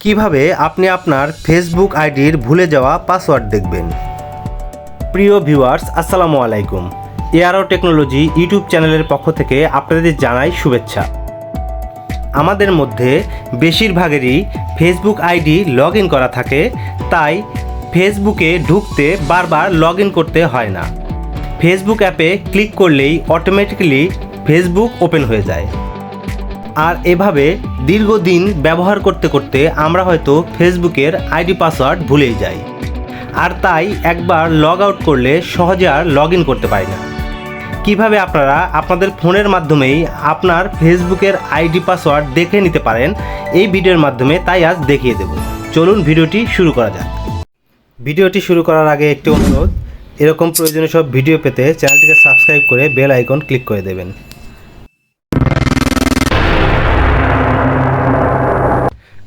কিভাবে আপনি আপনার ফেসবুক আইডির ভুলে যাওয়া পাসওয়ার্ড দেখবেন। প্রিয় ভিউয়ার্স, আসসালামু আলাইকুম। এআরও টেকনোলজি ইউটিউব চ্যানেলের পক্ষ থেকে আপনাদের জানাই শুভেচ্ছা। আমাদের মধ্যে বেশিরভাগেরই ফেসবুক আইডি লগ ইন করা থাকে, তাই ফেসবুকে ঢুকতে বারবার লগ ইন করতে হয় না। ফেসবুক অ্যাপে ক্লিক করলেই অটোমেটিক্যালি ফেসবুক ওপেন হয়ে যায়। আর এভাবে দীর্ঘদিন ব্যবহার করতে করতে আমরা হয়তো ফেসবুকের আইডি পাসওয়ার্ড ভুলেই যাই, আর তাই একবার লগ আউট করলে সহজে আর লগ ইন করতে পারি না। কিভাবে আপনারা আপনাদের ফোনের মাধ্যমেই আপনার ফেসবুকের আইডি পাসওয়ার্ড দেখে নিতে পারেন এই ভিডিওর মাধ্যমে, তাই আজ দেখিয়ে দেব। চলুন ভিডিওটি শুরু করা যাক। ভিডিওটি শুরু করার আগে একটি অনুরোধ, এরকম প্রয়োজনীয় সব ভিডিও পেতে চ্যানেলটিকে সাবস্ক্রাইব করে বেল আইকন ক্লিক করে দেবেন।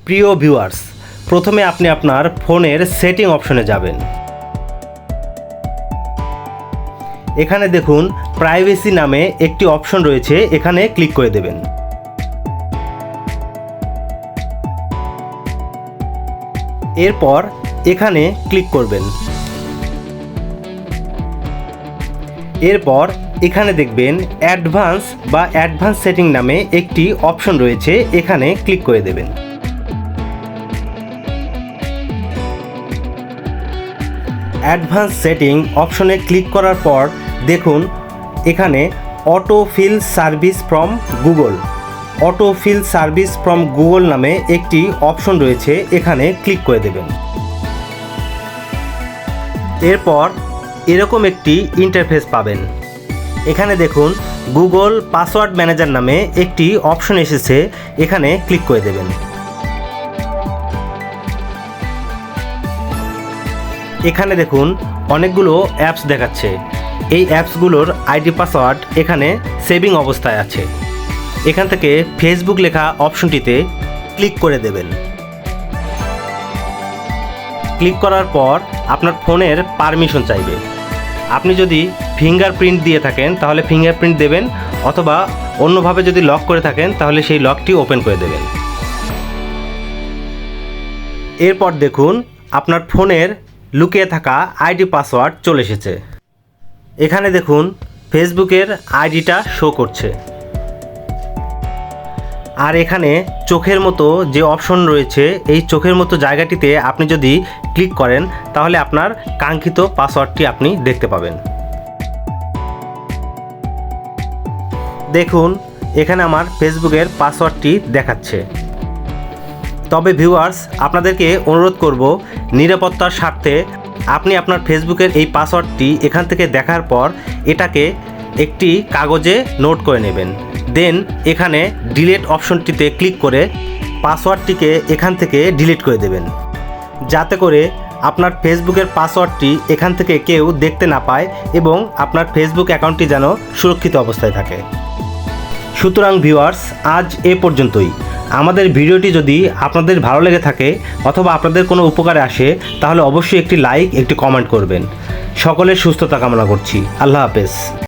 প্রিয় ভিউয়ার্স, প্রথমে আপনি আপনার ফোনের সেটিং অপশনে যাবেন। এখানে দেখুন প্রাইভেসি নামে একটি অপশন রয়েছে, এখানে ক্লিক করে দেবেন। এরপর এখানে ক্লিক করবেন। এরপর এখানে দেখবেন অ্যাডভান্স সেটিং নামে একটি অপশন রয়েছে, এখানে ক্লিক করে দেবেন। অ্যাডভান্স সেটিং অপশনে ক্লিক করার পর দেখুন এখানে auto feel service from Google নামে একটি অপশন রয়েছে, এখানে ক্লিক করে দেবেন। এরপর এরকম একটি ইন্টারফেস পাবেন। এখানে দেখুন গুগল পাসওয়ার্ড ম্যানেজার নামে একটি অপশন এসেছে, এখানে ক্লিক করে দেবেন। এখানে দেখুন অনেকগুলো অ্যাপস দেখাচ্ছে। এই অ্যাপসগুলোর আইডি পাসওয়ার্ড এখানে সেভিং অবস্থায় আছে। এখান থেকে ফেসবুক লেখা অপশনটিতে ক্লিক করে দেবেন। ক্লিক করার পর আপনার ফোনের পারমিশন চাইবে। আপনি যদি ফিঙ্গারপ্রিন্ট দিয়ে থাকেন তাহলে ফিঙ্গারপ্রিন্ট দেবেন, অথবা অন্যভাবে যদি লক করে থাকেন তাহলে সেই লকটি ওপেন করে দেবেন। এরপর দেখুন আপনার ফোনের লুকিয়ে থাকা আইডি পাসওয়ার্ড চলে এসেছে। এখানে দেখুন ফেসবুকের আইডিটা শো করছে। আর এখানে চোখের মতো যে অপশন রয়েছে, এই চোখের মতো জায়গাটিতে আপনি যদি ক্লিক করেন তাহলে আপনার কাঙ্ক্ষিত পাসওয়ার্ডটি আপনি দেখতে পাবেন। দেখুন এখানে আমার ফেসবুকের পাসওয়ার্ডটি দেখাচ্ছে। তবে ভিউয়ার্স, আপনাদেরকে অনুরোধ করব, নিরাপত্তার স্বার্থে আপনি আপনার ফেসবুকের এই পাসওয়ার্ডটি এখান থেকে দেখার পর এটাকে একটি কাগজে নোট করে নেবেন। দেন এখানে ডিলিট অপশনটিতে ক্লিক করে পাসওয়ার্ডটিকে এখান থেকে ডিলিট করে দেবেন, যাতে করে আপনার ফেসবুকের পাসওয়ার্ডটি এখান থেকে কেউ দেখতে না পায় এবং আপনার ফেসবুক অ্যাকাউন্টটি যেন সুরক্ষিত অবস্থায় থাকে। সুতরাং ভিউয়ার্স, আজ এ পর্যন্তই। আমাদের ভিডিওটি যদি আপনাদের ভালো লেগে থাকে অথবা আপনাদের কোনো উপকারে আসে তাহলে অবশ্যই একটি লাইক, একটি কমেন্ট করবেন। সকলের সুস্থতা কামনা করছি। আল্লাহ হাফেজ।